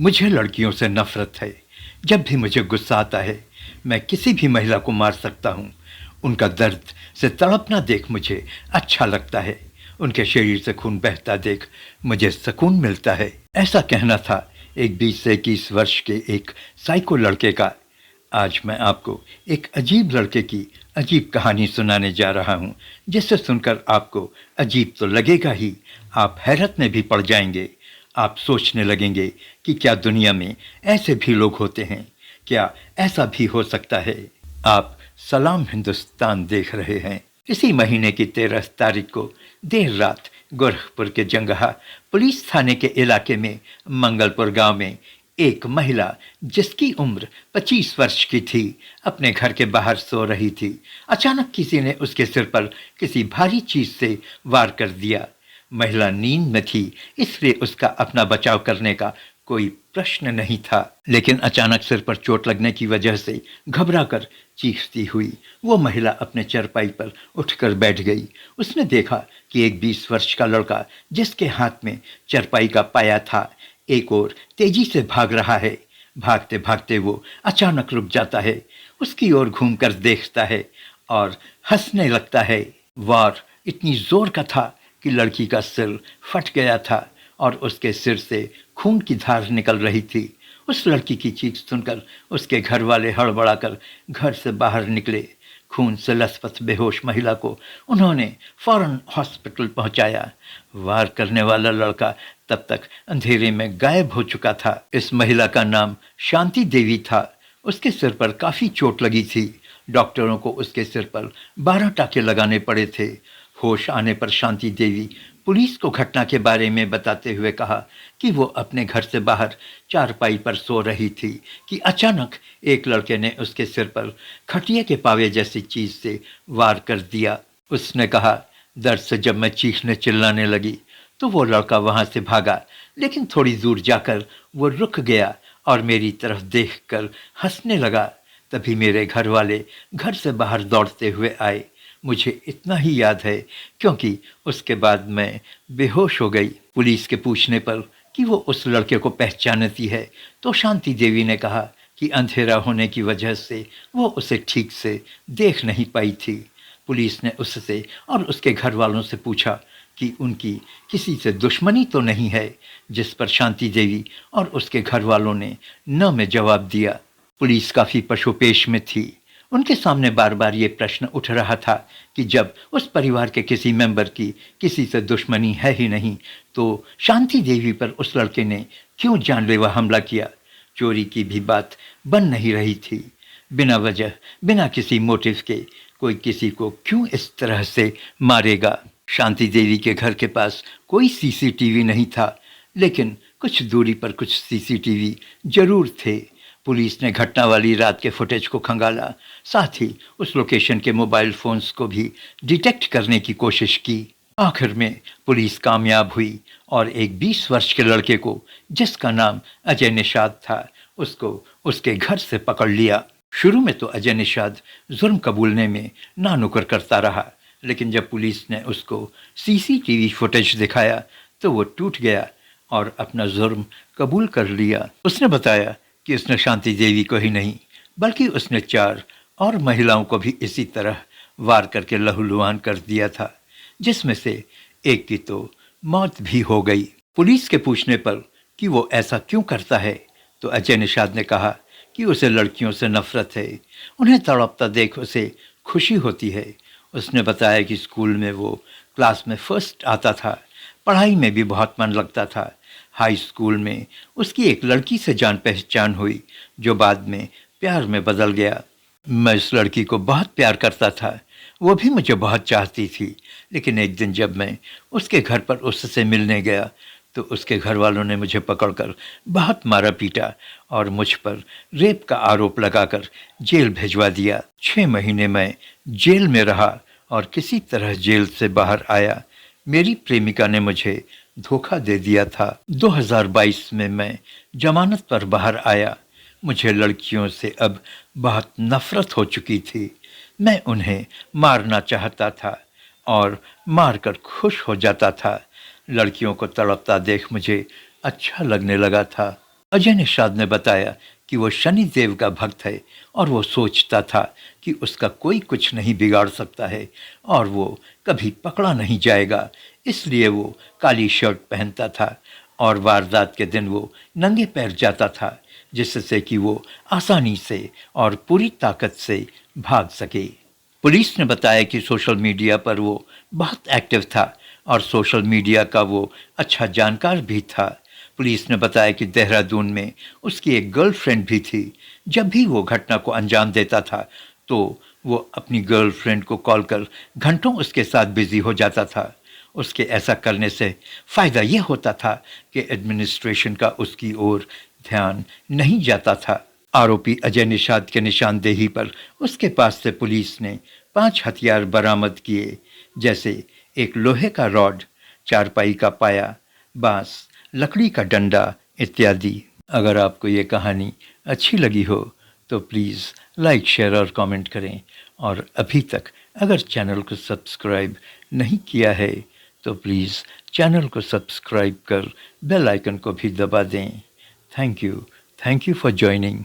मुझे लड़कियों से नफरत है। जब भी मुझे गुस्सा आता है, मैं किसी भी महिला को मार सकता हूँ। उनका दर्द से तड़पना देख मुझे अच्छा लगता है। उनके शरीर से खून बहता देख मुझे सुकून मिलता है। ऐसा कहना था एक 20 से 21 वर्ष के एक साइको लड़के का। आज मैं आपको एक अजीब लड़के की अजीब कहानी सुनाने जा रहा हूँ, जिसे सुनकर आपको अजीब तो लगेगा ही, आप हैरत में भी पड़ जाएंगे। आप सोचने लगेंगे कि क्या दुनिया में ऐसे भी लोग होते हैं, क्या ऐसा भी हो सकता है। आप सलाम हिंदुस्तान देख रहे हैं। इसी महीने की 13 तारीख को देर रात गोरखपुर के जंगहा पुलिस थाने के इलाके में मंगलपुर गांव में एक महिला, जिसकी उम्र 25 वर्ष की थी, अपने घर के बाहर सो रही थी। अचानक किसी ने उसके सिर पर किसी भारी चीज से वार कर दिया। महिला नींद में थी, इसलिए उसका अपना बचाव करने का कोई प्रश्न नहीं था, लेकिन अचानक सिर पर चोट लगने की वजह से घबराकर चीखती हुई वो महिला अपने चरपाई पर उठकर बैठ गई। उसने देखा कि एक 20 वर्ष का लड़का, जिसके हाथ में चरपाई का पाया था, एक और तेजी से भाग रहा है। भागते भागते वो अचानक रुक जाता है, उसकी ओर घूमकर देखता है और हंसने लगता है। वार इतनी जोर का था कि लड़की का सिर फट गया था और उसके सिर से खून की धार निकल रही थी। उस लड़की की चीख सुनकर उसके घर वाले हड़बड़ाकर घर से बाहर निकले। खून से लथपथ बेहोश महिला को उन्होंने फौरन हॉस्पिटल पहुंचाया। वार करने वाला लड़का तब तक अंधेरे में गायब हो चुका था। इस महिला का नाम शांति देवी था। उसके सिर पर काफी चोट लगी थी। डॉक्टरों को उसके सिर पर 12 टाके लगाने पड़े थे। होश आने पर शांति देवी पुलिस को घटना के बारे में बताते हुए कहा कि वो अपने घर से बाहर चारपाई पर सो रही थी कि अचानक एक लड़के ने उसके सिर पर खटिया के पावे जैसी चीज से वार कर दिया। उसने कहा, दर्द से जब मैं चीखने चिल्लाने लगी तो वो लड़का वहां से भागा, लेकिन थोड़ी दूर जाकर वो रुक गया और मेरी तरफ देखकर हंसने लगा। तभी मेरे घर वाले घर से बाहर दौड़ते हुए आए। मुझे इतना ही याद है, क्योंकि उसके बाद मैं बेहोश हो गई। पुलिस के पूछने पर कि वो उस लड़के को पहचानती है, तो शांति देवी ने कहा कि अंधेरा होने की वजह से वो उसे ठीक से देख नहीं पाई थी। पुलिस ने उससे और उसके घर वालों से पूछा कि उनकी किसी से दुश्मनी तो नहीं है, जिस पर शांति देवी और उसके घर वालों ने न में जवाब दिया। पुलिस काफी पशुपेश में थी। उनके सामने बार बार ये प्रश्न उठ रहा था कि जब उस परिवार के किसी मेंबर की किसी से दुश्मनी है ही नहीं, तो शांति देवी पर उस लड़के ने क्यों जानलेवा हमला किया। चोरी की भी बात बन नहीं रही थी। बिना वजह, बिना किसी मोटिव के कोई किसी को क्यों इस तरह से मारेगा। शांति देवी के घर के पास कोई सीसीटीवी नहीं था, लेकिन कुछ दूरी पर कुछ सीसीटीवी जरूर थे। पुलिस ने घटना वाली रात के फुटेज को खंगाला, साथ ही उस लोकेशन के मोबाइल फोन्स को भी डिटेक्ट करने की कोशिश की। आखिर में पुलिस कामयाब हुई और एक 20 वर्ष के लड़के को, जिसका नाम अजय निषाद था, उसको उसके घर से पकड़ लिया। शुरू में तो अजय निषाद जुर्म कबूलने में नानुकर करता रहा, लेकिन जब पुलिस ने उसको सीसीटीवी फुटेज दिखाया तो वो टूट गया और अपना जुर्म कबूल कर लिया। उसने बताया कि उसने शांति देवी को ही नहीं, बल्कि उसने 4 और महिलाओं को भी इसी तरह वार करके लहूलुहान कर दिया था, जिसमें से एक की तो मौत भी हो गई। पुलिस के पूछने पर कि वो ऐसा क्यों करता है, तो अजय निषाद ने कहा कि उसे लड़कियों से नफरत है। उन्हें तड़पता देख उसे खुशी होती है। उसने बताया कि स्कूल में वो क्लास में फर्स्ट आता था, पढ़ाई में भी बहुत मन लगता था। हाई स्कूल में उसकी एक लड़की से जान पहचान हुई, जो बाद में प्यार में बदल गया। मैं इस लड़की को बहुत प्यार करता था, वो भी मुझे बहुत चाहती थी, लेकिन एक दिन जब मैं उसके घर पर उससे मिलने गया तो उसके घर वालों ने मुझे पकड़कर बहुत मारा पीटा और मुझ पर रेप का आरोप लगाकर जेल भिजवा दिया। 6 महीने मैं जेल में रहा और किसी तरह जेल से बाहर आया। मेरी प्रेमिका ने मुझे धोखा दे दिया था। 2022 में मैं जमानत पर बाहर आया। मुझे लड़कियों से अब बहुत नफरत हो चुकी थी। मैं उन्हें मारना चाहता था और मारकर खुश हो जाता था। लड़कियों को तड़पता देख मुझे अच्छा लगने लगा था। अजय निषाद ने बताया कि वो शनि देव का भक्त है और वो सोचता था कि उसका कोई कुछ नहीं बिगाड़ सकता है और वो कभी पकड़ा नहीं जाएगा, इसलिए वो काली शर्ट पहनता था और वारदात के दिन वो नंगे पैर जाता था, जिससे कि वो आसानी से और पूरी ताकत से भाग सके। पुलिस ने बताया कि सोशल मीडिया पर वो बहुत एक्टिव था और सोशल मीडिया का वो अच्छा जानकार भी था। पुलिस ने बताया कि देहरादून में उसकी एक गर्लफ्रेंड भी थी। जब भी वो घटना को अंजाम देता था तो वो अपनी गर्लफ्रेंड को कॉल कर घंटों उसके साथ बिजी हो जाता था। उसके ऐसा करने से फ़ायदा ये होता था कि एडमिनिस्ट्रेशन का उसकी ओर ध्यान नहीं जाता था। आरोपी अजय निषाद के निशानदेही पर उसके पास से पुलिस ने 5 हथियार बरामद किए, जैसे एक लोहे का रॉड, चारपाई का पाया, बांस, लकड़ी का डंडा इत्यादि। अगर आपको ये कहानी अच्छी लगी हो तो प्लीज़ लाइक, शेयर और कमेंट करें और अभी तक अगर चैनल को सब्सक्राइब नहीं किया है तो प्लीज़ चैनल को सब्सक्राइब कर बेल आइकन को भी दबा दें। Thank you for joining.